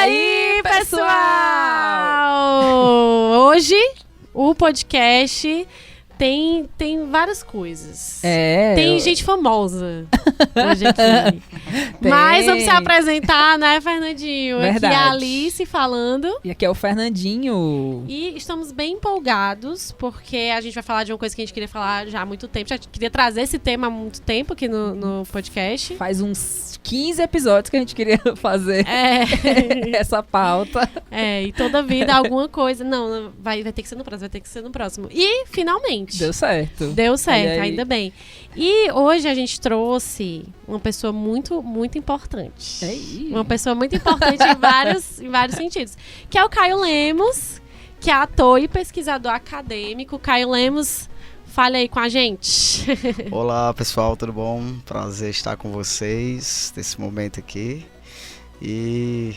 aí, pessoal? Hoje o podcast tem várias coisas. Tem gente famosa hoje aqui. Mas vamos se apresentar, né, Fernandinho? Verdade. Aqui é a Alice falando. E aqui é o Fernandinho. E estamos bem empolgados, porque a gente vai falar de uma coisa que a gente queria falar já há muito tempo. Já queria trazer esse tema há muito tempo aqui no podcast. Faz uns 15 episódios que a gente queria fazer essa pauta. E toda vida alguma coisa. Não, vai ter que ser no próximo, vai ter que ser no próximo. E, finalmente. Deu certo. Deu certo, ainda bem. E hoje a gente trouxe uma pessoa muito, muito importante. Uma pessoa muito importante em vários sentidos. Que é o Caio Lemos, que é ator e pesquisador acadêmico. Caio Lemos, fale aí com a gente. Olá, pessoal, tudo bom? Prazer estar com vocês nesse momento aqui. E...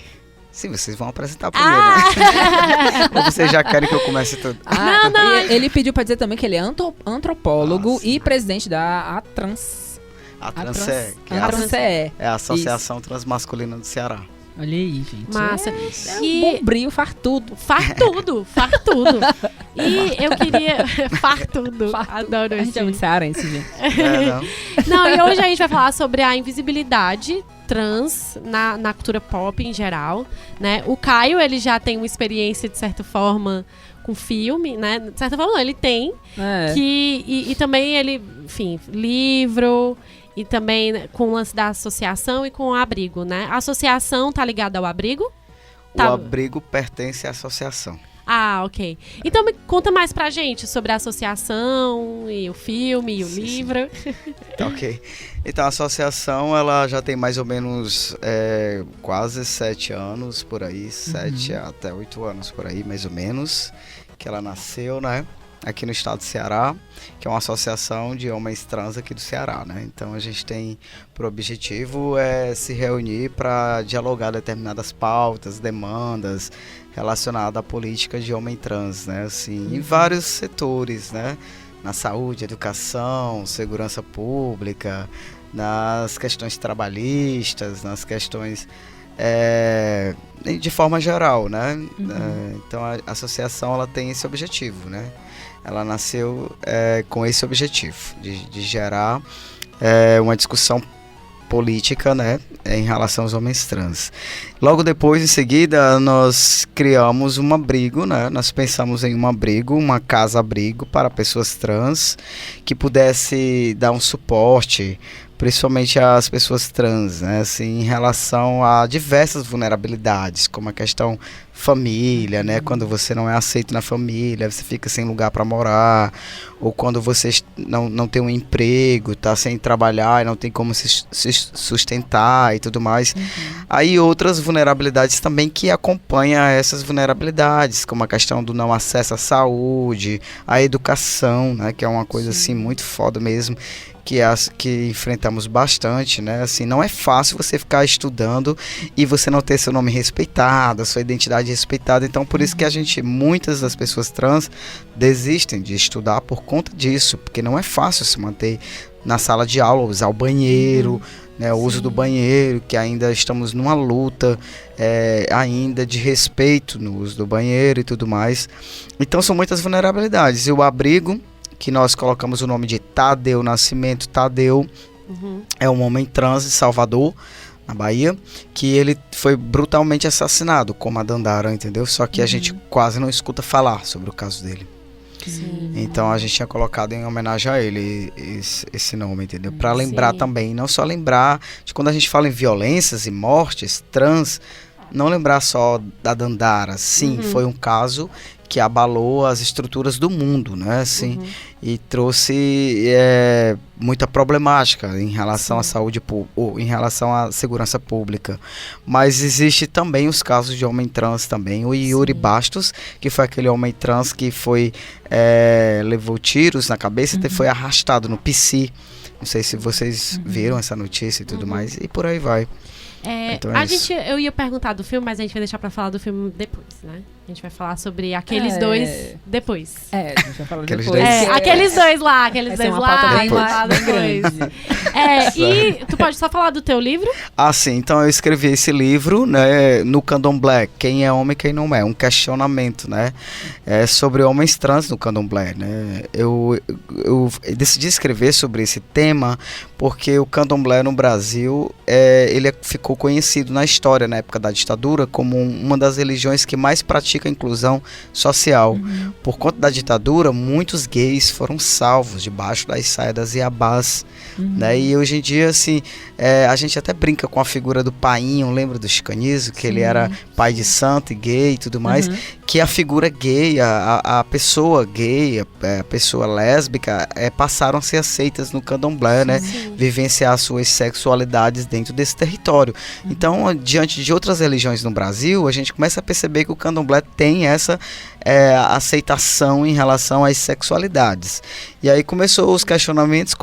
sim, vocês vão apresentar primeiro, né? Ou vocês já querem que eu comece tudo? Não. Ele pediu pra dizer também que ele é antropólogo e presidente da Atrans. A Transé, que é a Associação Transmasculina do Ceará. Olha aí, gente. Massa. É um bom brilho, faz tudo. Faz tudo. E eu queria... Faz tudo. Adoro isso. A gente é muito cearense, gente. Não, e hoje a gente vai falar sobre a invisibilidade trans na cultura pop em geral, né? O Caio, ele já tem uma experiência, de certa forma, com filme, né? De certa forma, não, ele tem. E também ele, enfim, livro... E também com o lance da associação e com o abrigo, né? A associação tá ligada ao abrigo? O abrigo pertence à associação. Ah, ok. Então me conta mais pra gente sobre a associação e o filme e o livro. Tá, ok. Então a associação, ela já tem mais ou menos quase 7 anos por aí, 7 até 8 anos por aí, mais ou menos, que ela nasceu, né? Aqui no estado do Ceará, que é uma associação de homens trans aqui do Ceará, né? Então a gente tem por objetivo se reunir para dialogar determinadas pautas, demandas relacionadas à política de homem trans, né? Assim, em vários setores, né? Na saúde, educação, segurança pública, nas questões trabalhistas, nas questões de forma geral, né? Então a associação, ela tem esse objetivo, né? Ela nasceu com esse objetivo, de gerar uma discussão política, né, em relação aos homens trans. Logo depois, em seguida, nós criamos um abrigo, né? Nós pensamos em um abrigo, uma casa-abrigo para pessoas trans, que pudesse dar um suporte, principalmente às pessoas trans, né? Assim, em relação a diversas vulnerabilidades, como a questão família, né? Quando você não é aceito na família, você fica sem lugar para morar, ou quando você não tem um emprego, tá sem trabalhar e não tem como se sustentar e tudo mais. Aí outras vulnerabilidades também que acompanham essas vulnerabilidades, como a questão do não acesso à saúde, à educação, né? Que é uma coisa assim muito foda mesmo, que enfrentamos bastante, né? Assim, não é fácil você ficar estudando e você não ter seu nome respeitado, a sua identidade respeitada. Então, por isso que muitas das pessoas trans desistem de estudar por conta disso, porque não é fácil se manter na sala de aula, usar o banheiro, né? O uso do banheiro, que ainda estamos numa luta ainda de respeito no uso do banheiro e tudo mais. Então, são muitas vulnerabilidades. E o abrigo, que nós colocamos o nome de Tadeu Nascimento. Tadeu é um homem trans de Salvador, na Bahia, que ele foi brutalmente assassinado, como a Dandara, entendeu? Só que a gente quase não escuta falar sobre o caso dele. Sim. Então a gente tinha colocado em homenagem a ele esse nome, entendeu? Para lembrar também, não só lembrar de quando a gente fala em violências e mortes trans, não lembrar só da Dandara. Sim, foi um caso que abalou as estruturas do mundo, né, assim, e trouxe muita problemática em relação à saúde pública, em relação à segurança pública. Mas existe também os casos de homem trans também. O Yuri Bastos, que foi aquele homem trans que levou tiros na cabeça e foi arrastado no PC. Não sei se vocês viram essa notícia e tudo mais, e por aí vai. Então eu ia perguntar do filme, mas a gente vai deixar pra falar do filme depois, né? A gente vai falar sobre aqueles dois depois. A gente vai falar Aqueles depois. dois. Aqueles dois lá, aqueles dois uma lá, pauta e bem lá depois. E tu pode só falar do teu livro? Sim, então eu escrevi esse livro, né, no Candomblé, quem é homem e quem não é, um questionamento, né, sobre homens trans no Candomblé, né. Eu decidi escrever sobre esse tema porque o Candomblé no Brasil, ele ficou conhecido na história, na época da ditadura, como uma das religiões que mais pratica a inclusão social. Por conta da ditadura, muitos gays foram salvos debaixo das saias das iabás, né? E hoje em dia, assim, a gente até brinca com a figura do Painho, lembra do Chicanizo, que ele era pai de santo e gay e tudo mais, que a figura gay, a pessoa gay, a pessoa lésbica, passaram a ser aceitas no Candomblé, né? Vivenciar suas sexualidades dentro desse território. Então, diante de outras religiões no Brasil, a gente começa a perceber que o Candomblé tem essa aceitação em relação às sexualidades. E aí começaram os questionamentos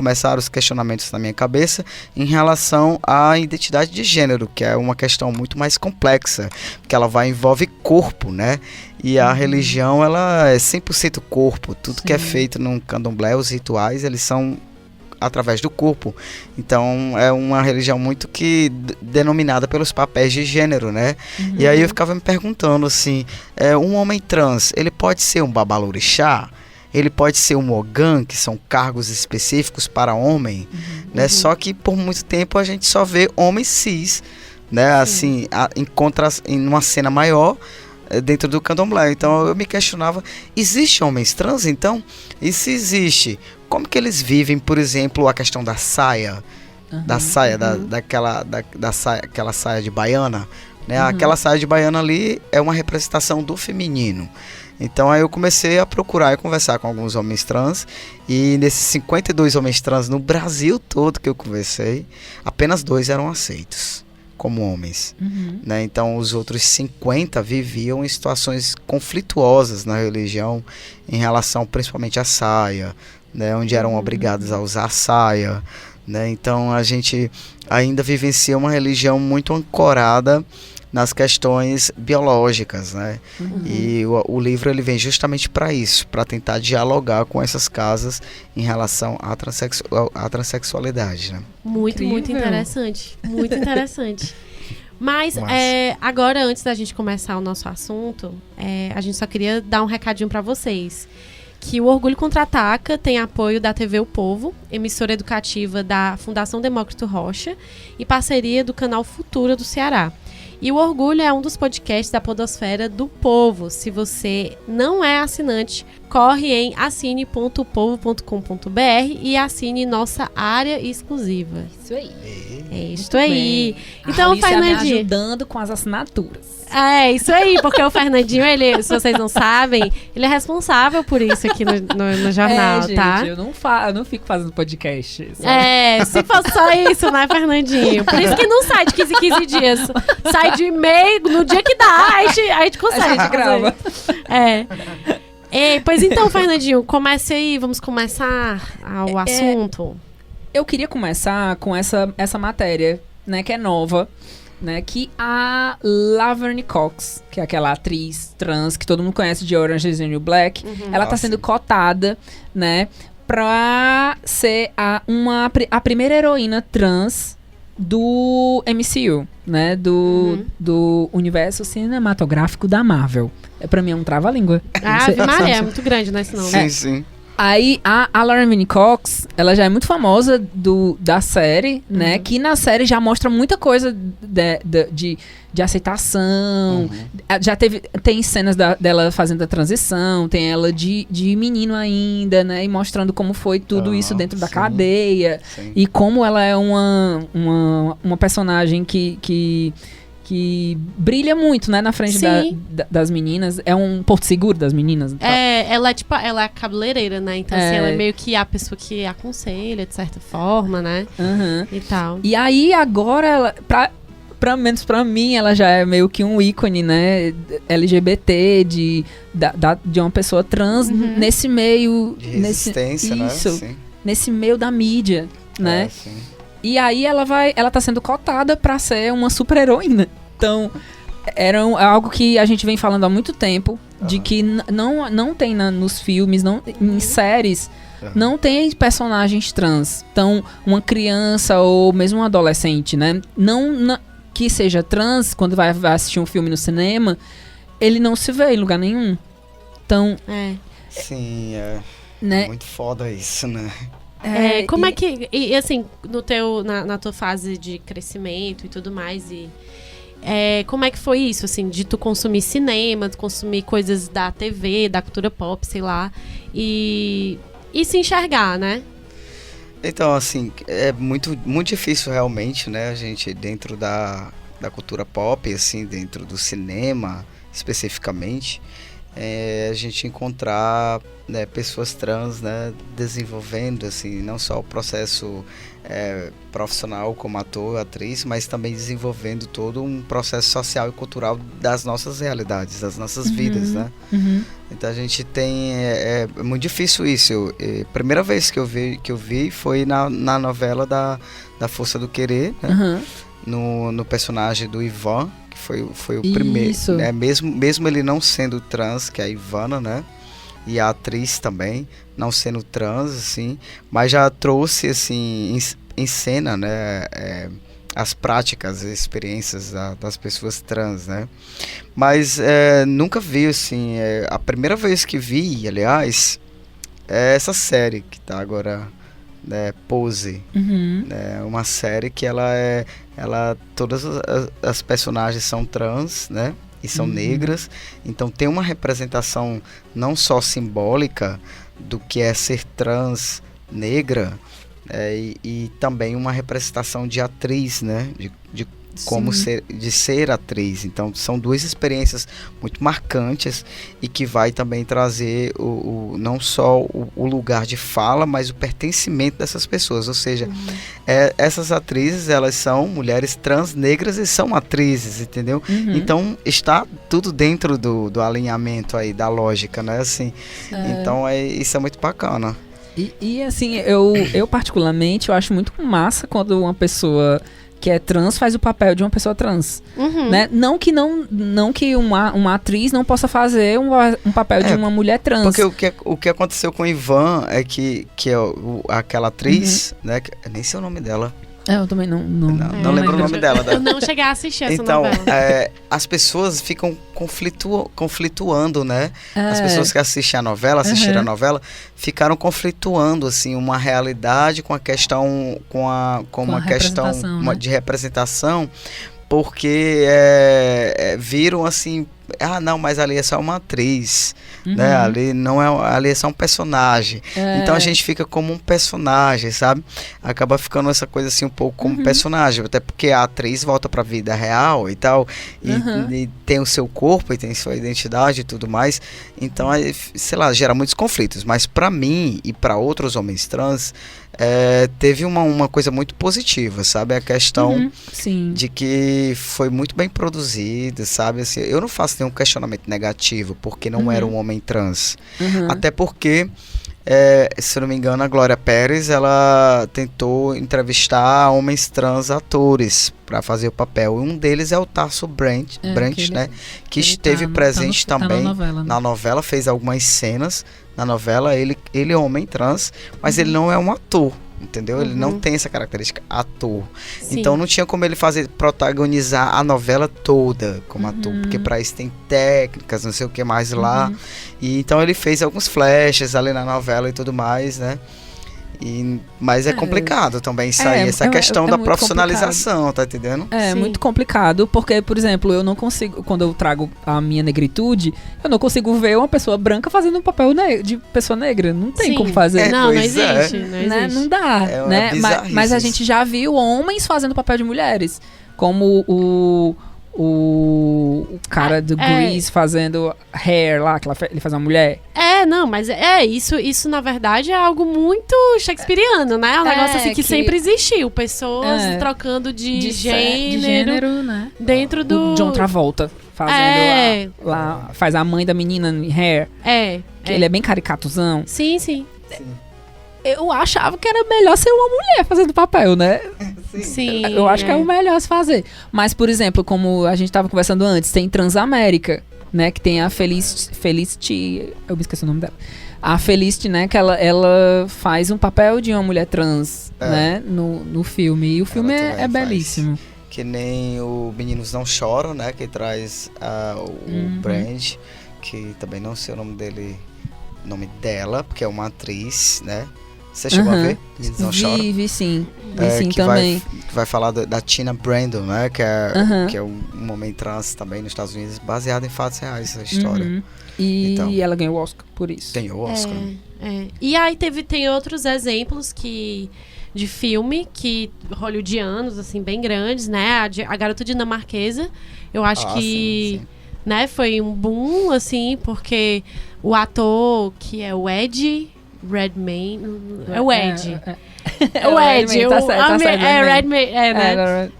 na minha cabeça em relação à identidade de gênero, que é uma questão muito mais complexa, porque ela envolve corpo, né? E a religião, ela é 100% corpo. Tudo que é feito no Candomblé, os rituais, eles são através do corpo. Então é uma religião muito que denominada pelos papéis de gênero, né? E aí eu ficava me perguntando assim, um homem trans, ele pode ser um babalorixá? Ele pode ser um ogã, que são cargos específicos para homem, né? Só que por muito tempo a gente só vê homens cis, né? Assim, encontra em uma cena maior dentro do Candomblé. Então eu me questionava, existe homens trans então? E se existe, como que eles vivem, por exemplo, a questão da saia, aquela saia de baiana, né? Aquela saia de baiana ali é uma representação do feminino. Então aí eu comecei a procurar e conversar com alguns homens trans, e nesses 52 homens trans no Brasil todo que eu conversei, apenas 2 eram aceitos como homens, né? Então os outros 50 viviam em situações conflituosas na religião em relação principalmente à saia, né? Onde eram obrigados a usar saia, né? Então a gente ainda vivencia uma religião muito ancorada nas questões biológicas, né? E o livro ele vem justamente para isso, para tentar dialogar com essas casas em relação à transexualidade, né? Muito interessante. Muito interessante. Mas agora, antes da gente começar o nosso assunto, a gente só queria dar um recadinho para vocês. Que o Orgulho Contra-Ataca tem apoio da TV O Povo, emissora educativa da Fundação Demócrito Rocha e parceria do canal Futura do Ceará. E o Orgulho é um dos podcasts da podosfera do povo. Se você não é assinante, corre em assine.povo.com.br e assine nossa área exclusiva. Isso aí. É isso aí. Então, o Fernandinho me ajudando com as assinaturas. É, isso aí, porque o Fernandinho, ele, se vocês não sabem, ele é responsável por isso aqui no jornal, gente, tá? Eu não fico fazendo podcast. Se fosse só isso, né, Fernandinho? Por isso que não sai de 15 em 15 dias. Sai de e-mail, no dia que dá, a gente consegue. A gente grava. Pois então, Fernandinho, comece aí, vamos começar o assunto. Eu queria começar com essa matéria, né, que é nova, né, que a Laverne Cox, que é aquela atriz trans que todo mundo conhece de Orange is the New Black, ela tá sendo cotada, né, pra ser a primeira heroína trans do MCU, né, do universo cinematográfico da Marvel. Pra mim é um trava-língua. Maria, é muito grande, né, esse nome. Sim. Aí, a Laverne Cox, ela já é muito famosa da série, né? Que na série já mostra muita coisa de aceitação. Já tem cenas dela fazendo a transição, tem ela de menino ainda, né? E mostrando como foi tudo isso dentro da cadeia. Sim. E como ela é uma personagem que brilha muito, né, na frente das meninas. É um porto seguro das meninas. Ela é a cabeleireira, né? Então, assim, ela é meio que a pessoa que aconselha, de certa forma, né? E tal. E aí, agora, ela, menos pra mim, ela já é meio que um ícone, né? LGBT, de uma pessoa trans nesse meio... De resistência, né? Sim. Nesse meio da mídia, né? E aí ela tá sendo cotada pra ser uma super-heroína. Então, algo que a gente vem falando há muito tempo, de que não tem nos filmes, em séries, não tem personagens trans. Então, uma criança ou mesmo um adolescente, né? Não que seja trans, quando vai assistir um filme no cinema, ele não se vê em lugar nenhum. Então... Sim, né? Muito foda isso, né? Como é que... E assim, na tua fase de crescimento e tudo mais, como é que foi isso, assim, de tu consumir cinema, de consumir coisas da TV, da cultura pop, sei lá, e se enxergar, né? Então, assim, é muito, muito difícil realmente, né, a gente dentro da cultura pop, assim, dentro do cinema, especificamente, a gente encontrar, né, pessoas trans, né, desenvolvendo, assim, não só o processo profissional como ator, atriz, mas também desenvolvendo todo um processo social e cultural das nossas realidades, das nossas vidas, né? Então a gente tem... É muito difícil isso. Primeira vez que eu vi foi na novela da Força do Querer, né? No personagem do Ivan, que foi o primeiro, né? Mesmo ele não sendo trans, que é a Ivana, né? E a atriz também, não sendo trans, assim, mas já trouxe, assim, em cena, né, as práticas, as experiências das pessoas trans, né? Mas nunca vi, assim, a primeira vez que vi, aliás, é essa série que tá agora, né, Pose, né, uma série que todas as personagens são trans, né? E são negras, então tem uma representação não só simbólica do que é ser trans negra, e também uma representação de atriz, né? De como ser atriz. Então são duas experiências muito marcantes e que vai também trazer não só o lugar de fala, mas o pertencimento dessas pessoas. Ou seja, essas atrizes, elas são mulheres trans negras e são atrizes, entendeu? Então está tudo dentro do alinhamento aí, da lógica, né? Assim, então isso é muito bacana. E assim, eu particularmente, eu acho muito massa quando uma pessoa que é trans faz o papel de uma pessoa trans, né? Não que uma atriz não possa fazer um papel de uma mulher trans. Porque o que aconteceu com o Ivan é que aquela atriz, né? Nem sei o nome dela. Eu também não lembro o nome dela. Eu não cheguei a assistir essa novela. Então, as pessoas ficam conflituando, né? As pessoas que assistem a novela, assistiram a novela, ficaram conflituando, assim, uma realidade com a questão, com uma questão, né? De representação, porque viram assim, não, mas ali é só uma atriz, né? Ali é só um personagem. Então a gente fica como um personagem, sabe? Acaba ficando essa coisa assim um pouco como personagem, até porque a atriz volta pra vida real e tal, e tem o seu corpo e tem sua identidade e tudo mais. Então, sei lá, gera muitos conflitos. Mas pra mim e pra outros homens trans, teve uma coisa muito positiva, sabe? A questão de que foi muito bem produzido, sabe? Assim, eu não faço nenhum questionamento negativo porque não era um homem trans. Até porque, se eu não me engano, a Glória Pérez, ela tentou entrevistar homens trans atores para fazer o papel. E um deles é o Tarso Brent, né? Que esteve presente também na novela, fez algumas cenas na novela. Ele é homem trans, mas ele não é um ator, entendeu? Ele não tem essa característica ator. Sim. Então não tinha como ele protagonizar a novela toda como ator, porque para isso tem técnicas, não sei o que mais lá. E então ele fez alguns flashes ali na novela e tudo mais, né? Mas é complicado também isso aí, essa questão da profissionalização, tá entendendo? Muito complicado, porque, por exemplo, eu não consigo, quando eu trago a minha negritude, eu não consigo ver uma pessoa branca fazendo um papel de pessoa negra. Não tem como fazer. Não existe. Né? Não dá, né? Mas a gente já viu homens fazendo papel de mulheres, como o cara do Grease fazendo Hair lá, que ele faz uma mulher. Mas isso na verdade é algo muito shakespeariano, né? É um negócio assim que sempre existiu, pessoas trocando de gênero, né? Dentro do... O John Travolta fazendo lá, faz a mãe da menina em Hair. Que ele é bem caricatuzão. Sim. Eu achava que era melhor ser uma mulher fazendo papel, né? Sim. Eu acho que é o melhor a se fazer. Mas, por exemplo, como a gente tava conversando antes, tem Transamérica, né? Que tem a Felicity... Eu me esqueci o nome dela. A Felicity, né? Que ela faz um papel de uma mulher trans, né? No filme. E o filme é belíssimo. Que nem o Meninos Não Choram, né? Que traz o Brand, que também não sei o nome dela, porque é uma atriz, né? Você chegou a ver? Meninos Não Choram? Vi sim. Vi sim que também. Vai falar da Tina Brandon, né? Que é um homem trans também nos Estados Unidos, baseado em fatos reais, essa história. E então, ela ganhou o Oscar por isso. Ganhou o Oscar. E aí tem outros exemplos de filme que hollywoodianos, assim, bem grandes, né? A Garota Dinamarquesa, eu acho que sim. Né, foi um boom, assim, porque o ator que é o Ed Redmayne, é o Ed. É o Ed. Tá certo, Redmayne, né?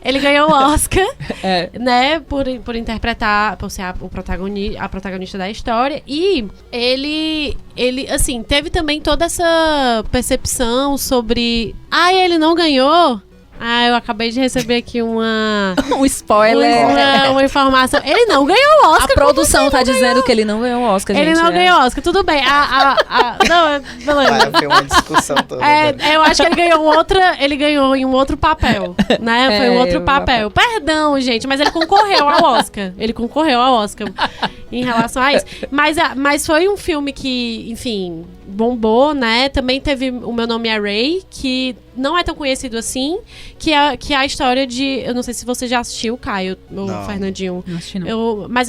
Ele ganhou o Oscar, né, por interpretar, por ser a protagonista da história. E ele, assim, teve também toda essa percepção sobre... ele não ganhou... eu acabei de receber aqui um spoiler. Uma informação. Ele não ganhou o Oscar. A produção tá dizendo que ele não ganhou o Oscar, gente. Ele não ganhou o Oscar, tudo bem. Não, beleza. Vai haver uma discussão toda. Eu acho que ele ganhou em um outro papel, né? Foi um outro papel. Perdão, gente, mas ele concorreu ao Oscar. Em relação a isso. Mas foi um filme que, enfim, bombou, né? Também teve O Meu Nome é Ray, que não é tão conhecido assim, que é a história de... Eu não sei se você já assistiu, Caio, ou Fernandinho. Não assisti, não. Mas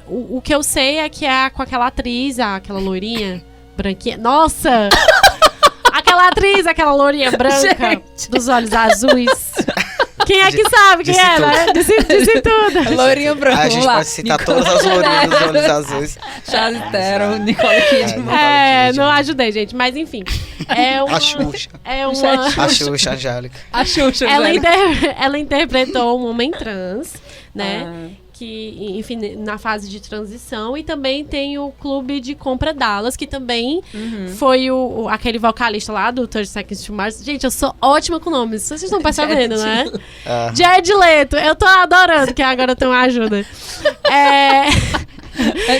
o que eu sei é que é com aquela atriz, aquela loirinha, branquinha. Nossa! Aquela atriz, aquela loirinha branca, dos olhos azuis. Quem é que sabe quem é, né? Disse tudo. Loirinha branca, a gente pode citar todas as loirinhas dos olhos azuis. Charlize Theron, Nicole Kidman. Não ajudei, gente. Mas, enfim. A Xuxa. A Xuxa Angélica. A Xuxa ela interpretou um homem trans, né? Que, enfim, na fase de transição. E também tem o Clube de Compra Dallas, que também foi aquele vocalista lá do 30 Seconds to Mars. Gente, eu sou ótima com nomes. Vocês estão percebendo, né? Jared Leto. Eu tô adorando que agora tem uma ajuda.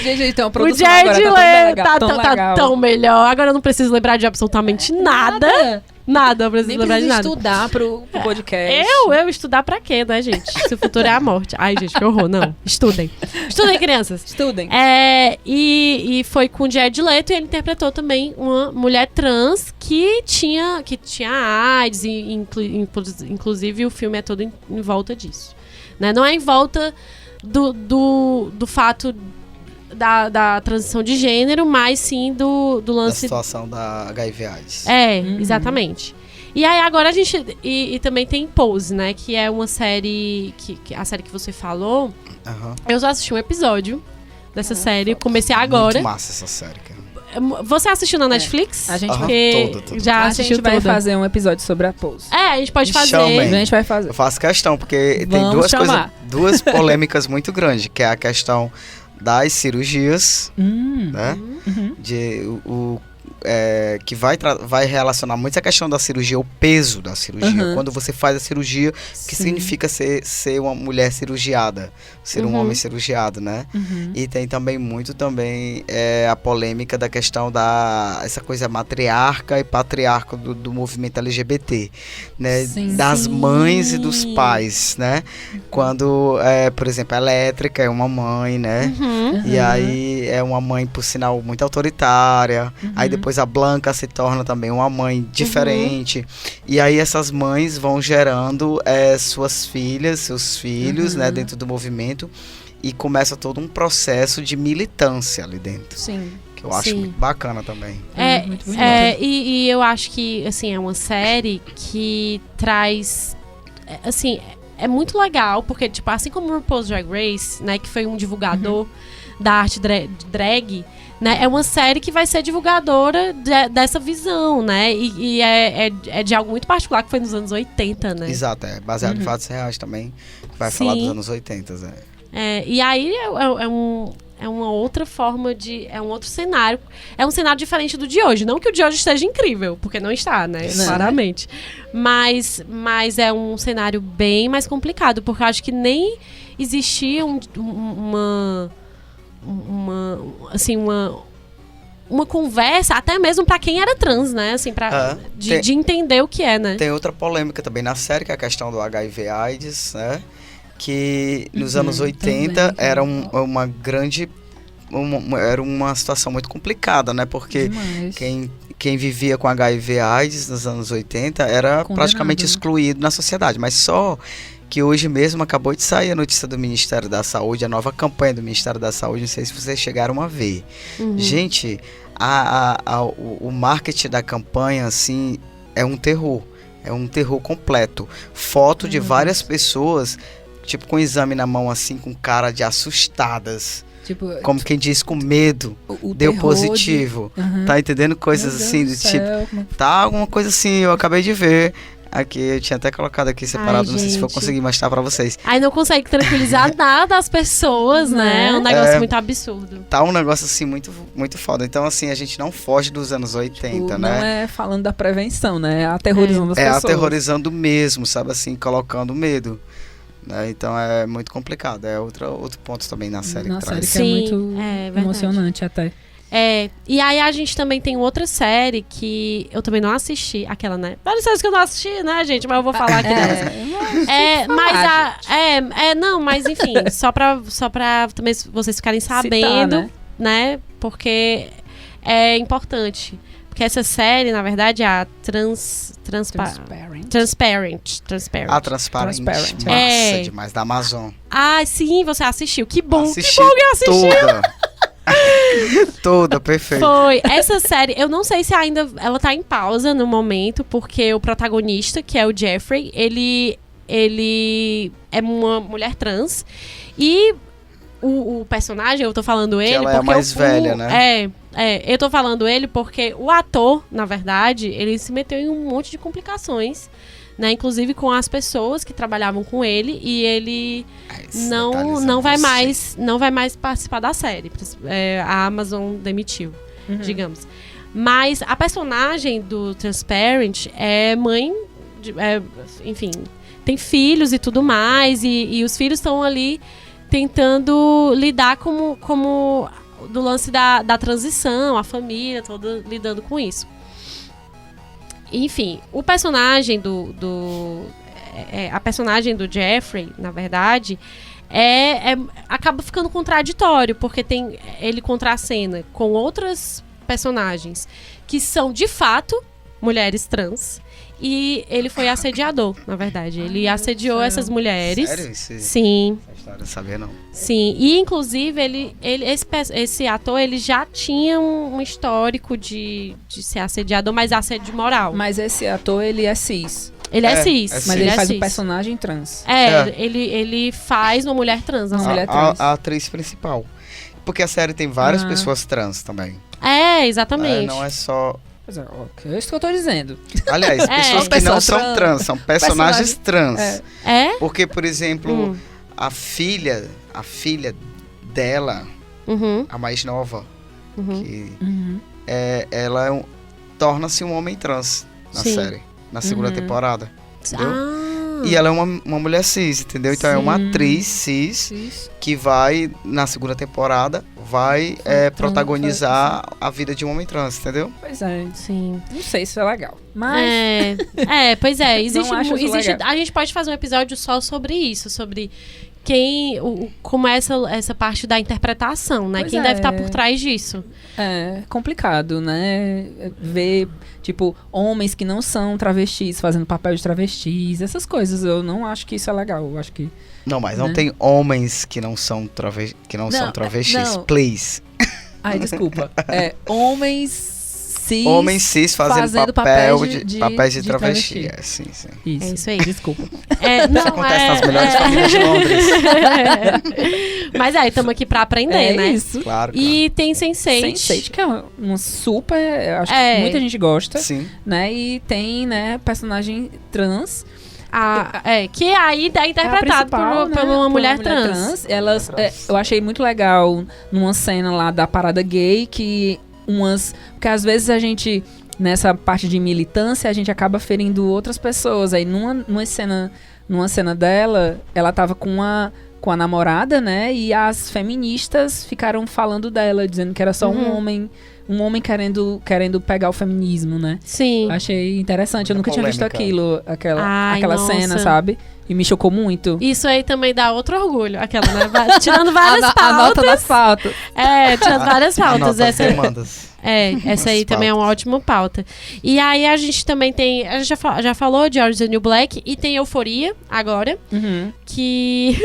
Gente, tem uma produção o Jared agora tá tão melhor. Agora eu não preciso lembrar de absolutamente nada. Nada, eu preciso lembrar de nada. Estudar pro podcast. Eu estudar pra quê, né, gente? Se o futuro é a morte. Ai, gente, que horror. Não, estudem. Estudem, crianças. Estudem. E foi com o Jared Leto, e ele interpretou também uma mulher trans que tinha AIDS, e inclusive o filme é todo em volta disso. Né? Não é em volta do fato da transição de gênero, mas sim do lance... Da situação da HIV/AIDS. Exatamente. E aí agora a gente... E também tem Pose, né? Que é uma série... A série que você falou. Eu só assisti um episódio dessa série. Comecei agora. Muito massa essa série, cara. Você assistiu na Netflix? A gente já assistiu. A gente vai fazer um episódio sobre a Pose. A gente pode fazer. A gente vai fazer. Eu faço questão, porque tem duas polêmicas muito grandes, que é a questão das cirurgias, né? Que vai relacionar muito a questão da cirurgia, o peso da cirurgia. Quando você faz a cirurgia, o que significa ser uma mulher cirurgiada, ser um homem cirurgiado, né? E tem também a polêmica da questão essa coisa matriarca e patriarca do movimento LGBT, né? Das mães e dos pais, né? Quando, por exemplo, a Elétrica é uma mãe, né? E aí é uma mãe, por sinal, muito autoritária. Aí depois a Blanca se torna também uma mãe diferente. E aí essas mães vão gerando suas filhas, seus filhos, né, dentro do movimento. E começa todo um processo de militância ali dentro. Sim. Que eu acho muito bacana também. Muito bonito. E eu acho que, assim, é uma série que traz... Assim, é muito legal, porque, tipo, assim como o RuPaul's Drag Race, né, que foi um divulgador da arte drag, né, é uma série que vai ser divulgadora dessa visão, né, e é de algo muito particular, que foi nos anos 80, né. Exato, baseado em fatos reais também, que vai falar dos anos 80, né. E aí uma outra forma de... É um outro cenário. É um cenário diferente do de hoje. Não que o de hoje esteja incrível, porque não está, né? Não. Claramente. Mas é um cenário bem mais complicado, porque eu acho que nem existia uma conversa, até mesmo pra quem era trans, né? Assim, de entender o que é, né? Tem outra polêmica também na série, que é a questão do HIV/AIDS, né? Que nos anos 80 também. era uma grande... era uma situação muito complicada, né? Porque Demais. quem vivia com HIV/AIDS nos anos 80 era Condenado, praticamente né? excluído na sociedade. Mas só que hoje mesmo acabou de sair a notícia do Ministério da Saúde, a nova campanha do Ministério da Saúde, não sei se vocês chegaram a ver. Gente, o marketing da campanha, assim, é um terror. É um terror completo. Foto de várias pessoas, tipo, com o exame na mão, assim, com cara de assustadas. Tipo, Como quem diz, com medo. o Deu terror positivo. Aham. Tá entendendo? Coisas Meu Deus assim, do do tipo... céu, como- Tá alguma coisa assim, eu acabei de ver. Aqui, eu tinha até colocado aqui separado, não sei se vou gente. conseguir mostrar pra vocês. Aí não consegue tranquilizar nada as pessoas, né? É um negócio muito absurdo. Tá um negócio assim muito, muito foda. Então, assim, a gente não foge dos anos 80, Não né? é falando da prevenção, né? É aterrorizando as É pessoas. aterrorizando mesmo, sabe assim, colocando medo. Né? Então é muito complicado. É outro ponto também na série Na que série traz. que é Sim, muito é verdade. emocionante até. E aí a gente também tem outra série que eu também não assisti, aquela, né? Várias séries que eu não assisti, né, gente? Mas eu vou falar aqui delas. Mas enfim, só pra também vocês ficarem sabendo, Citar, né? Porque é importante. Porque essa série, na verdade, é a Transparent. A Transparente. Transparent. Massa demais, da Amazon. Ah, sim, você assistiu. Que bom, Assisti que bom que assistiu. toda. Toda, perfeito. Foi. Essa série, eu não sei se ainda ela tá em pausa no momento, porque o protagonista, que é o Jeffrey, ele é uma mulher trans. E o personagem, eu tô falando ele ela porque é a mais velha, né? Eu tô falando ele porque o ator, na verdade, ele se meteu em um monte de complicações, né? Inclusive com as pessoas que trabalhavam com ele, e ele não vai mais participar da série. A Amazon demitiu, digamos. Mas a personagem do Transparent é mãe, enfim, tem filhos e tudo mais, e os filhos estão ali tentando lidar como do lance da transição, a família toda lidando com isso. Enfim, o personagem a personagem do Jeffrey, na verdade, acaba ficando contraditório, porque ele contracena com outras personagens que são, de fato, mulheres trans. E ele foi assediador, na verdade. Ele assediou essas mulheres. Sério? Sim. Essa história eu não sabia, não. Sim. E, inclusive, esse ator, ele já tinha um histórico de ser assediador, mas assédio moral. Mas esse ator, ele é cis. Ele é cis. Mas ele faz cis. o personagem trans. Ele faz uma mulher trans. Uma mulher trans. A atriz principal. Porque a série tem várias pessoas trans também. Exatamente. Não é só... Pois é, é isso que eu tô dizendo. Aliás, pessoas que não são trans, são personagens trans. Porque, por exemplo, a filha dela, a mais nova, que ela torna-se um homem trans na série, na segunda temporada. Entendeu? E ela é uma mulher cis, entendeu? Então é uma atriz cis que vai, na segunda temporada, protagonizar a vida de um homem trans, entendeu? Pois é. Sim. Não sei se é legal. Mas. Pois é. Existe, Não acho isso legal. a gente pode fazer um episódio só sobre isso, sobre como é essa parte da interpretação, né? Pois Quem deve estar por trás disso. É complicado, né? Ver, tipo, homens que não são travestis fazendo papel de travestis, essas coisas. Eu não acho que isso é legal. Eu acho que. Não, mas não tem homens que não são travestis. Não. Please. Ai, desculpa. Homens cis. Homens cis fazendo papéis de travesti. travesti. Sim. É isso aí. Desculpa. Isso acontece nas melhores famílias de Londres. Mas estamos aqui pra aprender, né? Isso. Claro. E tem Sense8. Sense8, que é uma super. Eu acho que muita gente gosta. Sim. Né? E tem, né, personagem trans. Que aí é interpretado por uma mulher trans. Eu achei muito legal numa cena lá da parada gay porque às vezes a gente, nessa parte de militância, a gente acaba ferindo outras pessoas. Aí numa cena dela, ela tava com a namorada, né? E as feministas ficaram falando dela, dizendo que era só um homem querendo pegar o feminismo, né? Sim. Achei interessante. Eu nunca tinha visto aquela nossa. cena, sabe? E me chocou muito. Isso aí também dá outro orgulho. Aquela, né? Tirando várias pautas. Anota nas pautas. Tirando várias pautas. Anota as demandas. Essa aí também é uma ótima pauta. E aí a gente também tem... A gente já falou de Orange is the New Black. E tem Euphoria, agora. Que...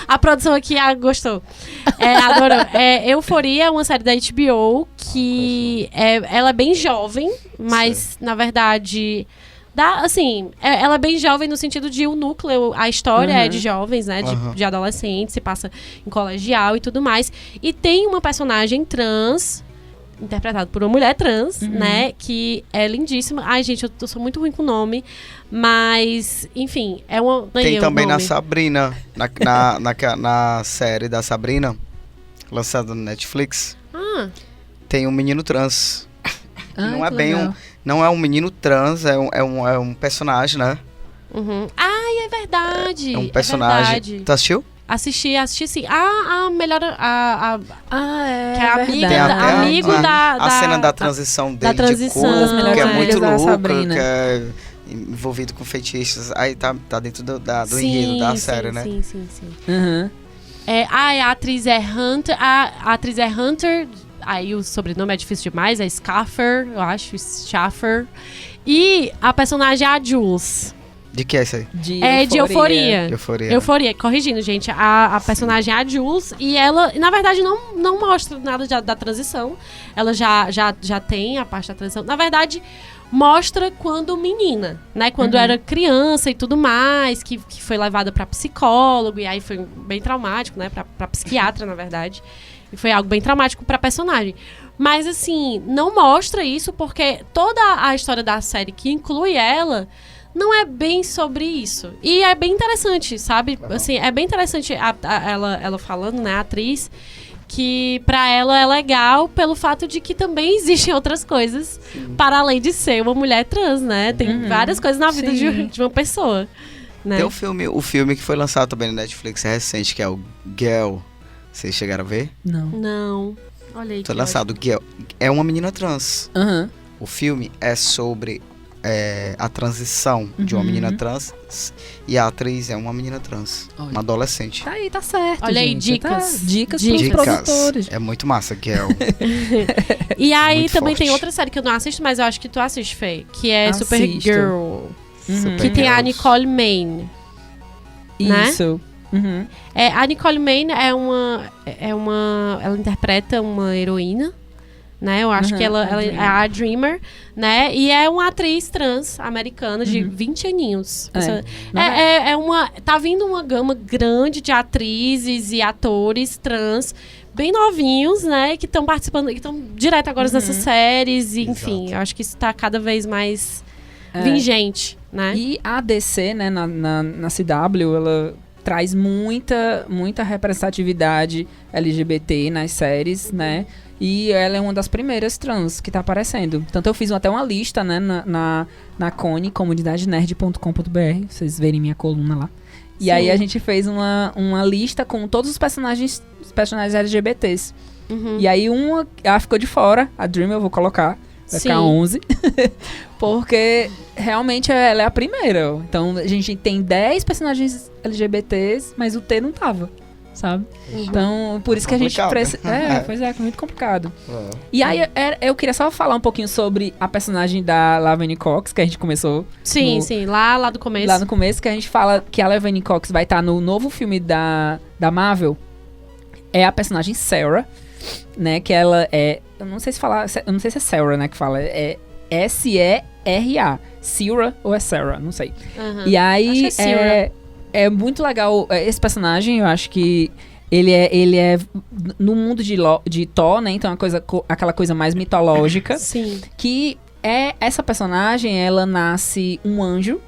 a produção aqui gostou. Adorou. Euphoria é uma série da HBO que ela é bem jovem. Mas, na verdade... ela é bem jovem no sentido de o núcleo, a história é de jovens, né? De adolescentes, se passa em colegial e tudo mais. E tem uma personagem trans, interpretada por uma mulher trans, né? Que é lindíssima. Ai, gente, eu sou muito ruim com o nome. Mas, enfim, é uma... Tem também na Sabrina, na série da Sabrina, lançada no Netflix. Tem um menino trans. Não é bem legal. Não é um menino trans, é um personagem, né? Ai, é verdade. É um personagem. Verdade. Tu assistiu? Assisti sim. A melhor... que é amigo da... A cena da transição dele transição, de corpo, que é muito louca, Sabrina. que é envolvido com feitiços. Aí tá dentro do enredo da série, né? Sim. Uhum. A atriz é Hunter. A atriz é Hunter. Aí o sobrenome é difícil demais. É Schaffer, eu acho. Schaffer. E a personagem é a Jules. De que é isso aí? De Euphoria. Euphoria. Corrigindo, gente. A personagem é a Jules. E ela, na verdade, não mostra nada da transição. Ela já tem a parte da transição. Na verdade, mostra quando menina, né? Quando era criança e tudo mais. Que foi levada pra psicólogo. E aí foi bem traumático, né? Pra psiquiatra, na verdade. E foi algo bem traumático pra personagem. Mas, assim, não mostra isso porque toda a história da série que inclui ela... não é bem sobre isso. E é bem interessante, sabe? Assim, é bem interessante ela falando, né, a atriz, que pra ela é legal pelo fato de que também existem outras coisas para além de ser uma mulher trans, né? Tem várias coisas na vida de uma pessoa, né? Tem o filme que foi lançado também no Netflix, é recente, que é o Girl. Vocês chegaram a ver? Não. Olha aí. Foi lançado Girl. É uma menina trans. O filme é sobre... a transição de uma menina trans e a atriz é uma menina trans, uma adolescente. Tá aí, tá certo. Olha aí, gente. dicas. Dicas pros produtores. É muito massa, Girl. E aí muito também forte. tem outra série que eu não assisto, mas eu acho que tu assiste, Fê, que é Assisto. Supergirl. Super Que tem a Girls. Nicole Mann. Né? Isso. A Nicole Mann ela interpreta uma heroína, né? Eu acho que ela é a Dreamer, né? E é uma atriz trans americana de 20 aninhos. Tá vindo uma gama grande de atrizes e atores trans bem novinhos, né? Que estão participando, que estão direto agora nessas séries. E, enfim, eu acho que isso tá cada vez mais vingente, né? E a DC, né, na CW, ela traz muita representatividade LGBT nas séries, né? E ela é uma das primeiras trans que tá aparecendo. Tanto eu fiz até uma lista, né, na Cone, comunidadenerd.com.br, vocês verem minha coluna lá. E aí a gente fez uma lista com todos os personagens LGBTs. E aí ela ficou de fora, a Dream eu vou colocar, vai ficar 11. Porque realmente ela é a primeira. Então a gente tem 10 personagens LGBTs, mas o T não tava. Sabe? Então, por isso que a gente precisa... Pois é muito complicado. E aí, eu queria só falar um pouquinho sobre a personagem da Laverne Cox, que a gente começou... Sim, lá do começo. Lá no começo, que a gente fala que a Laverne Cox vai estar no novo filme da Marvel. É a personagem Sarah, né? Que ela é... Eu não sei se é Sarah, né? Que fala. É S-E-R-A. Sarah ou é Sarah? Não sei. E aí, acho que é Sarah. É muito legal esse personagem, eu acho que ele é no mundo de Thor, né? Então aquela coisa mais mitológica. Sim. Que essa personagem, ela nasce um anjo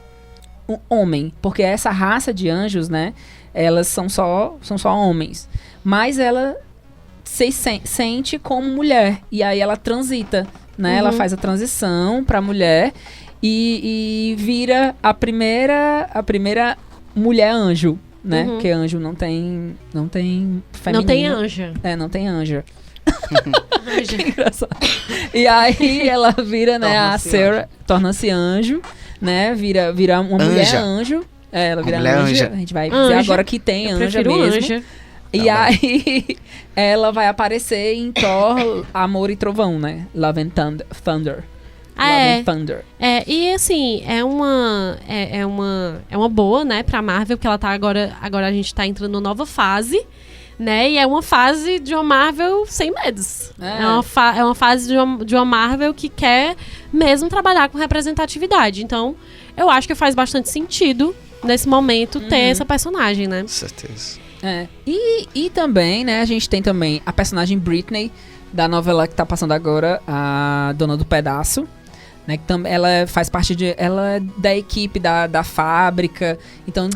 um homem, porque essa raça de anjos, né, elas são só homens, mas ela se sente como mulher, e aí ela transita, né, ela faz a transição pra mulher e vira a primeira mulher anjo, né, porque anjo não tem feminino. Não tem anja. Não tem anja. Que engraçado. E aí ela vira, né, a Sarah, torna-se anjo, né, vira uma mulher anjo. Ela vira anja. A gente vai dizer agora que tem anja mesmo. Anja. E aí ela vai aparecer em Thor, Amor e Trovão, né? Love and Thunder. Love and Thunder. E assim, é uma boa, né, pra Marvel, porque ela tá agora a gente tá entrando numa nova fase, né? E é uma fase de uma Marvel sem medos. É uma fase de uma Marvel que quer mesmo trabalhar com representatividade. Então, eu acho que faz bastante sentido, nesse momento, ter essa personagem, né? Com certeza. E também, né, a gente tem também a personagem Britney, da novela que tá passando agora, a Dona do Pedaço, né, que ela faz parte ela é da equipe da fábrica, então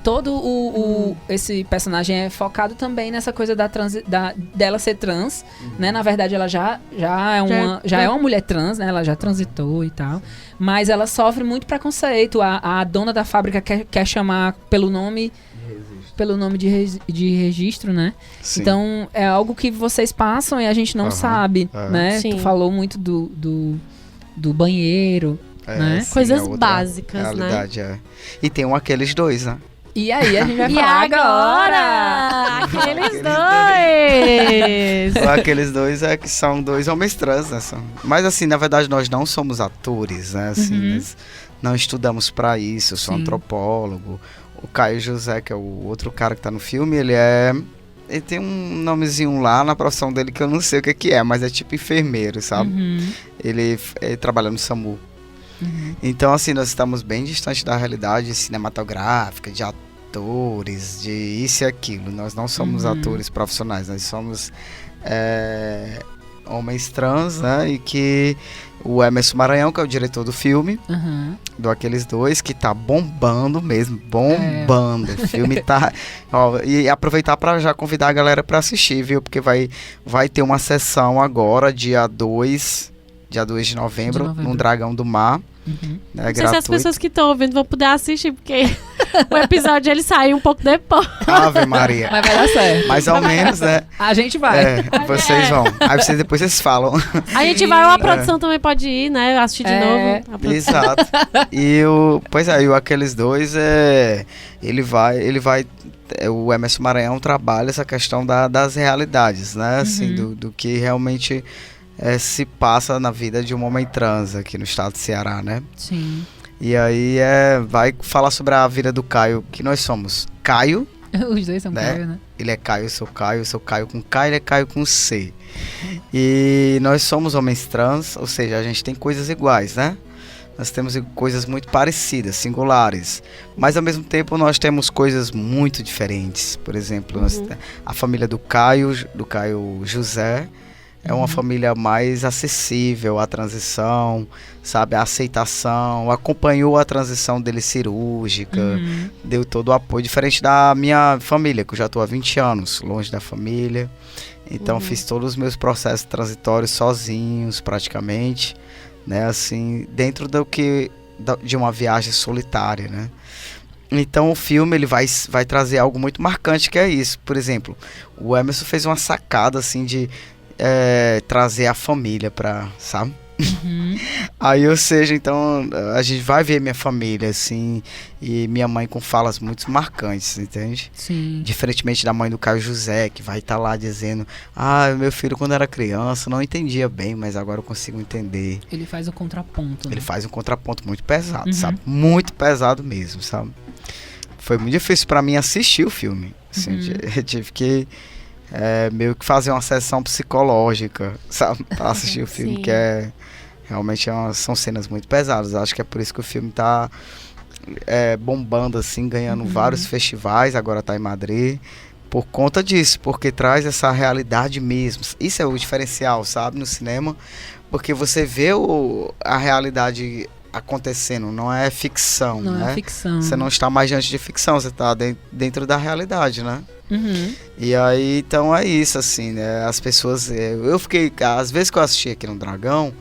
todo esse personagem é focado também nessa coisa dela ser trans, né, na verdade ela já é uma mulher trans, né, ela já transitou e tal, mas ela sofre muito preconceito, a dona da fábrica quer chamar pelo nome de registro, né? Sim. Então, é algo que vocês passam e a gente não sabe, né? Sim. Tu falou muito do banheiro, né? Sim, coisas básicas, realidade, né? E tem aqueles dois, né? E aí a gente vai falar agora! Aqueles dois! Aqueles dois que são dois homens trans, né? Mas assim, na verdade, nós não somos atores, né? Assim, nós não estudamos pra isso, eu sou antropólogo. O Caio José, que é o outro cara que tá no filme, ele tem um nomezinho lá na profissão dele que eu não sei o que é, mas é tipo enfermeiro, sabe? Ele trabalha no SAMU. Então, assim, nós estamos bem distantes da realidade cinematográfica, de atores, de isso e aquilo. Nós não somos atores profissionais, nós somos homens trans, né? E que o Emerson Maranhão, que é o diretor do filme, do Aqueles Dois, que tá bombando mesmo, bombando. O filme tá... e aproveitar para já convidar a galera para assistir, viu? Porque vai ter uma sessão agora, dia 2 de novembro, no Dragão do Mar. Não sei se as pessoas que estão ouvindo vão poder assistir, porque o episódio ele sai um pouco depois. Ave Maria. Mas vai dar certo. Mais ou menos, né? A gente vai. Vocês vão. Aí depois vocês falam. A gente vai, ou a produção também pode ir, né? Assistir de novo. Exato. E o Aqueles Dois, ele vai o Emerson Maranhão trabalha essa questão das realidades, né? Assim, do que realmente se passa na vida de um homem trans aqui no estado do Ceará, né? Sim. E aí vai falar sobre a vida do Caio, que nós somos Caio. Os dois são Caio, né? Ele é Caio, eu sou Caio com K, ele é Caio com C. E nós somos homens trans, ou seja, a gente tem coisas iguais, né? Nós temos coisas muito parecidas, singulares. Mas ao mesmo tempo nós temos coisas muito diferentes. Por exemplo, a família do Caio José, é uma família mais acessível à transição, sabe, à aceitação, acompanhou a transição dele cirúrgica, deu todo o apoio, diferente da minha família, que eu já estou há 20 anos longe da família, então fiz todos os meus processos transitórios sozinhos, praticamente, né, assim, dentro de uma viagem solitária, né. Então o filme ele vai trazer algo muito marcante, que é isso. Por exemplo, o Emerson fez uma sacada assim de trazer a família pra, sabe? Aí, ou seja, então a gente vai ver minha família, assim, e minha mãe com falas muito marcantes, entende? Sim. Diferentemente da mãe do Caio José, que vai estar lá dizendo: meu filho quando era criança não entendia bem, mas agora eu consigo entender. Ele faz o contraponto, né? Ele faz um contraponto muito pesado, sabe? Muito pesado mesmo, sabe? Foi muito difícil pra mim assistir o filme, assim, eu tive que meio que fazer uma sessão psicológica, sabe, pra assistir o filme, que realmente são cenas muito pesadas. Acho que é por isso que o filme tá bombando, assim, ganhando vários festivais, agora tá em Madrid, por conta disso, porque traz essa realidade mesmo. Isso é o diferencial, sabe, no cinema, porque você vê a realidade acontecendo, não é ficção, Não né? é ficção. Você não está mais diante de ficção, você está dentro da realidade, né? Uhum. E aí, então é isso, assim, né? As pessoas... Eu fiquei... Às vezes que eu assisti aqui no Dragão,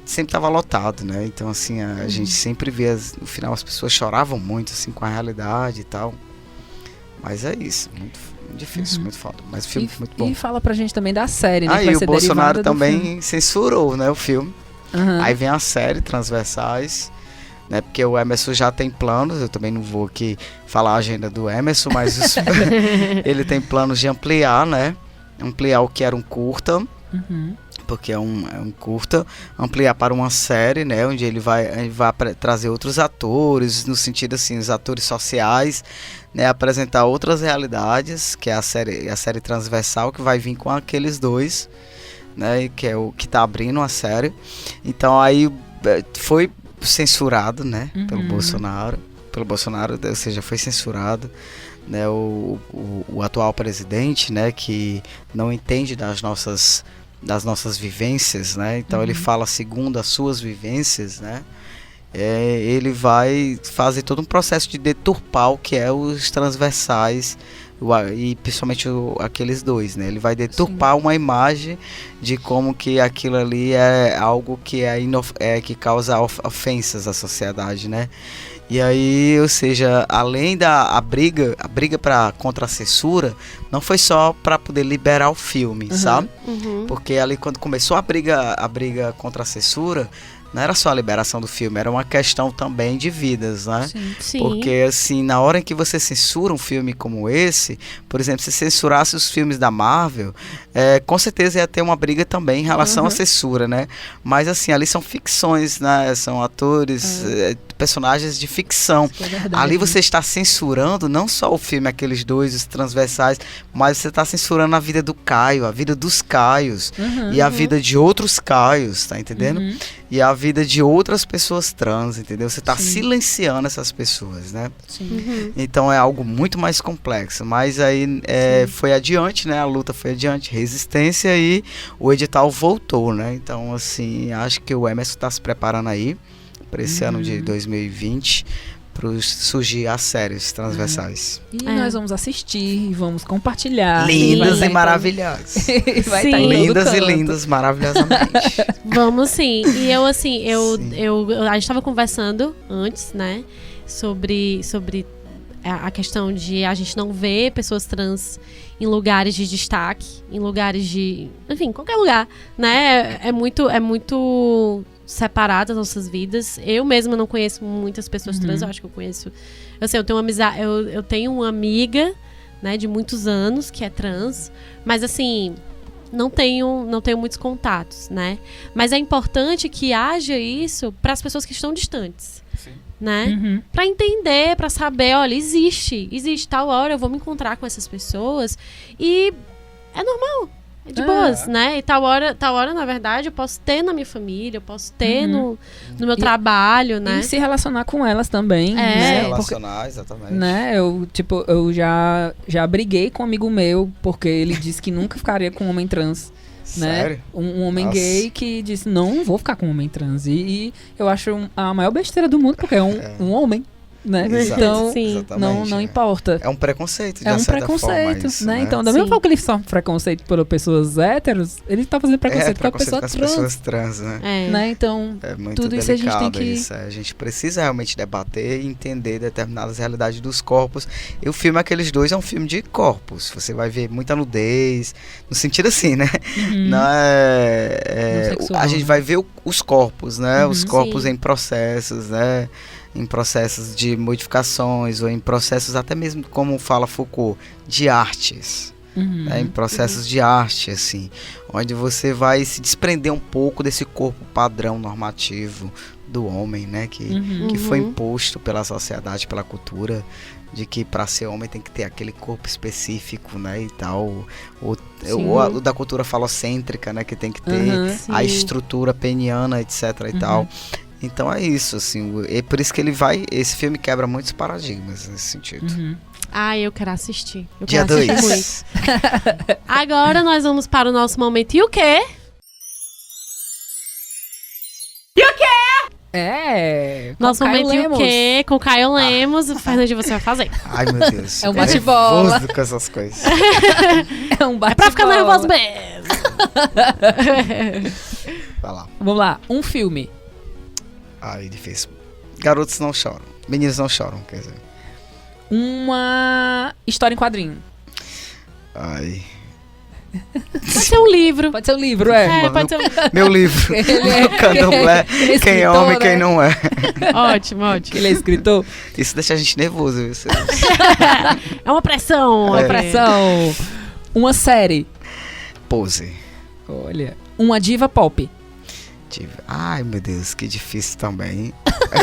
sempre tava lotado, né? Então, assim, a gente sempre via... No final, as pessoas choravam muito, assim, com a realidade e tal. Mas é isso, muito difícil, muito foda. Mas o filme é muito bom. E fala pra gente também da série, né? que vai Aí o ser Bolsonaro derivada do filme. também censurou, né, o filme. Uhum. Aí vem a série Transversais, né? Porque o Emerson já tem planos, eu também não vou aqui falar a agenda do Emerson, mas ele tem planos de ampliar, né? Ampliar o que era um curta, porque é um curta, ampliar para uma série, né? Onde ele vai trazer outros atores, no sentido assim, os atores sociais, né? Apresentar outras realidades, que é a série Transversal, que vai vir com aqueles dois, né? Que é o que tá abrindo a série. Então aí foi censurado, né? Pelo Bolsonaro, ou seja, foi censurado, né? O atual presidente, né? Que não entende das nossas vivências, né? Então ele fala segundo as suas vivências, né? Ele vai fazer todo um processo de deturpar o que é os transversais e principalmente aqueles dois, né? Ele vai deturpar uma imagem de como que aquilo ali é algo que que causa ofensas à sociedade, né? E aí, ou seja, além da briga contra a censura, não foi só para poder liberar o filme, sabe? Porque ali quando começou a briga contra a censura, não era só a liberação do filme, era uma questão também de vidas, né? Sim. Porque, assim, na hora em que você censura um filme como esse, por exemplo, se censurasse os filmes da Marvel, com certeza ia ter uma briga também em relação à censura, né? Mas, assim, ali são ficções, né? São atores, personagens de ficção. É verdade, Ali você está censurando não só o filme, aqueles dois, os transversais, mas você está censurando a vida do Caio, a vida dos Caios, e a vida de outros Caios, tá entendendo? E a vida de outras pessoas trans, entendeu? Você está silenciando essas pessoas, né? Então é algo muito mais complexo. Mas aí foi adiante, né? A luta foi adiante, resistência, e o edital voltou, né? Então, assim, acho que o Emerson está se preparando aí para esse ano de 2020 para surgir as séries transversais. E nós vamos assistir, vamos compartilhar. Lindas e maravilhosas. Vai Sim. estar em todo Lindas e canto. lindas, maravilhosamente. Vamos sim. E eu, assim, Sim. a gente estava conversando antes, né? Sobre a questão de a gente não ver pessoas trans em lugares de destaque, em lugares de... Enfim, qualquer lugar, né? É muito separado as nossas vidas. Eu mesma não conheço muitas pessoas trans, eu acho que eu conheço... Eu tenho uma amizade... Eu tenho uma amiga, né, de muitos anos, que é trans, mas assim... Não tenho muitos contatos, né? Mas é importante que haja isso para as pessoas que estão distantes, né? Para entender, para saber, olha, existe tal hora eu vou me encontrar com essas pessoas e é normal, é de boas, né? E tal hora, na verdade, eu posso ter na minha família, eu posso ter no meu trabalho, né? E se relacionar com elas também. Se né? relacionar, exatamente. Né? Eu já briguei com um amigo meu, porque ele disse que nunca ficaria com um homem trans. Né? Sério? Um homem Nossa. gay que disse, não vou ficar com um homem trans. E eu acho a maior besteira do mundo, porque é um homem, né? Exato. Então, Sim. Exatamente, não importa. É um preconceito, de É um certa preconceito, forma, isso, né? Então, da mesma Sim. forma que ele sofre preconceito por pessoas héteros, ele tá fazendo preconceito com a pessoa com as trans. pessoas trans, né? Né? Então, É muito tudo isso a delicado gente tem que... isso. A gente precisa realmente debater e entender determinadas realidades dos corpos. E o filme Aqueles Dois é um filme de corpos. Você vai ver muita nudez, no sentido assim, né? Não No sexual, a gente né? vai ver os corpos, né? Os corpos Sim. em processos, né? Em processos de modificações ou em processos até mesmo, como fala Foucault, de artes. Né, em processos de arte, assim, onde você vai se desprender um pouco desse corpo padrão normativo do homem, né, que foi imposto pela sociedade, pela cultura, de que para ser homem tem que ter aquele corpo específico, né, e tal, o da cultura falocêntrica, né, que tem que ter a estrutura peniana, etc e tal. Então é isso, assim, é por isso que esse filme quebra muitos paradigmas nesse sentido. Eu quero assistir. Eu Dia quero assistir 2. muito. Agora nós vamos para o nosso momento. E o quê? Nosso com Caio momento Lemos. o quê? Com o Caio Lemos. O Fernandinho, você vai fazer. Ai, meu Deus. É um fico bate-bola. nervoso com essas coisas. É um bate-bola. É pra ficar nervoso mesmo. Vai lá. Vamos lá, um filme. Ai, difícil. Garotos não choram. Meninos não choram, quer dizer. Uma história em quadrinho. Ai. Pode ser um livro. Pode ser um livro, é. Pode ser um... Meu livro. Ele é- Candomblé. ele é Quem é escritor, homem e quem né? não é. Ótimo, ótimo. Ele é escritor. Isso deixa a gente nervoso, viu? É uma pressão. Uma pressão. Uma série. Pose. Olha. Uma diva pop. Ai, meu Deus, que difícil também.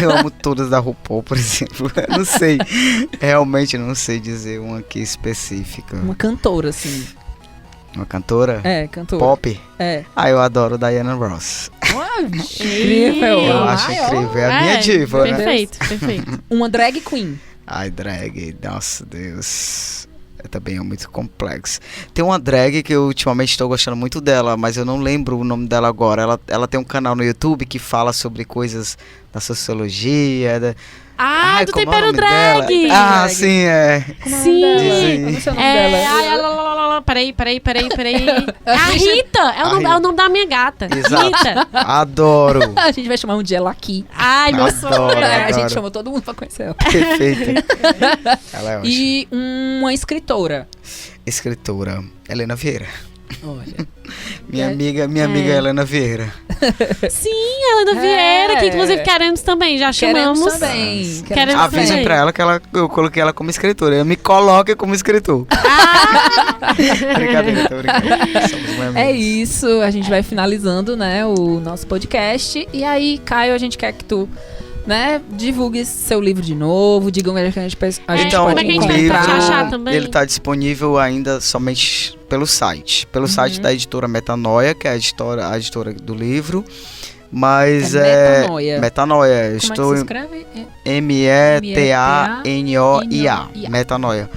Eu amo todas da RuPaul, por exemplo. Eu não sei. Realmente não sei dizer uma aqui específica. Uma cantora, assim. Uma cantora? É, cantora. Pop? É. Ah, eu adoro Diana Ross. Incrível. Eu Ai, acho ó. incrível. É a minha diva, né? Perfeito, perfeito. Uma drag queen. Ai, drag. Nossa, Deus. Também é muito complexo. Tem uma drag que eu ultimamente estou gostando muito dela, mas eu não lembro o nome dela agora. Ela tem um canal no YouTube que fala sobre coisas da sociologia. Ah, do como é o Tempero nome Drag. dela? Ah, Drag. sim, é. Sim. Como é o seu nome dela? Peraí. É a Rita. É o nome da minha gata. Exato. Rita. Adoro. A gente vai chamar um dia ela aqui. Ai, meu sonho. Adoro. A gente adoro. chamou todo mundo pra conhecer ela. Perfeita. Ela é ótima. E uma escritora. Escritora, Helena Vieira. Olha. Minha amiga Helena Vieira. Sim, Helena Vieira, que inclusive queremos também. Já chamamos. Queremos também. Queremos Avisem também. pra ela que eu coloquei ela como escritora. Eu me coloque como escritor. Brincadeira, tô brincando. Somos uma É amiga. isso, a gente vai finalizando, né, o nosso podcast. E aí, Caio, a gente quer que tu, né, divulgue seu livro de novo, diga onde é que a gente Então, como é que a gente o vai livro, achar também? ele tá disponível ainda somente pelo site. Pelo site da editora Metanoia, que é a editora do livro. Mas Metanoia. Metanoia. Como Estou é que se escreve? Metanoia. Metanoia.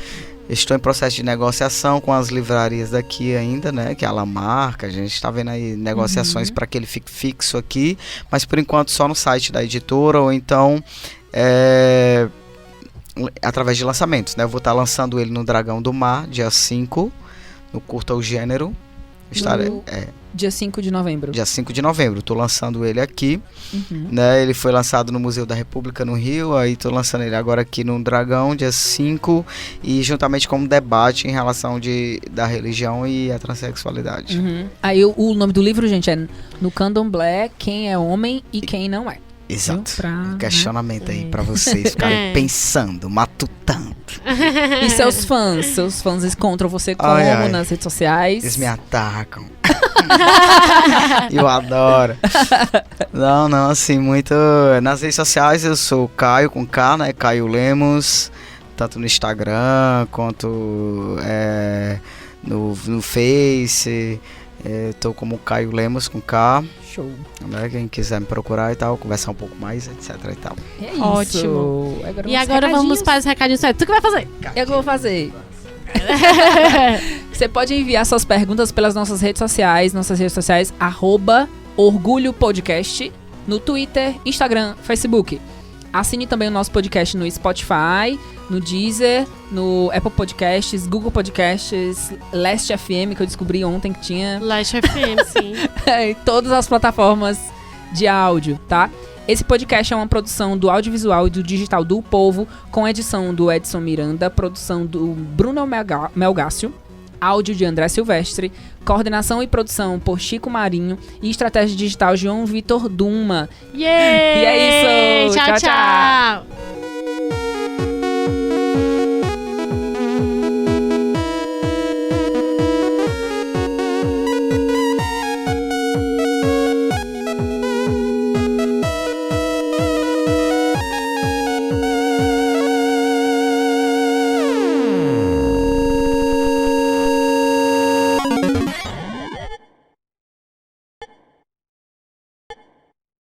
Estou em processo de negociação com as livrarias daqui ainda, né? Que é a Lamarca. A gente está vendo aí negociações para que ele fique fixo aqui. Mas por enquanto só no site da editora ou então através de lançamentos, né? Eu vou estar lançando ele no Dragão do Mar, dia 5, no Curta o Gênero. Dia 5 de novembro. Dia 5 de novembro. Estou lançando ele aqui. Uhum. Né, ele foi lançado no Museu da República no Rio, aí tô lançando ele agora aqui no Dragão, dia 5, e juntamente com um debate em relação da religião e a transexualidade. Uhum. Aí o nome do livro, gente, é No Candomblé, Quem é Homem e Quem Não É. Exato. Pra, Um questionamento aí pra vocês ficarem pensando, matutando. E seus fãs encontram você como Ai. nas redes sociais? Eles me atacam. Eu adoro. Não, assim, muito. Nas redes sociais eu sou Caio com K, né? Caio Lemos, tanto no Instagram quanto no Face. Tô como Caio Lemos com K. Show. Né? Quem quiser me procurar e tal, conversar um pouco mais, etc e tal. É isso. Ótimo. Agora E agora vamos para os recadinhos. Tu que vai fazer? Eu que vou fazer. Você pode enviar suas perguntas pelas nossas redes sociais, @Orgulho Podcast, no Twitter, Instagram, Facebook. Assine também o nosso podcast no Spotify, no Deezer, no Apple Podcasts, Google Podcasts, Last FM, que eu descobri ontem que tinha, Last FM, sim. em todas as plataformas de áudio, tá? Esse podcast é uma produção do audiovisual e do digital do Povo, com edição do Edson Miranda, produção do Bruno Melgácio, áudio de André Silvestre, coordenação e produção por Chico Marinho e estratégia digital João Vitor Duma. Yeah! E é isso. Tchau, Tchau, tchau. tchau.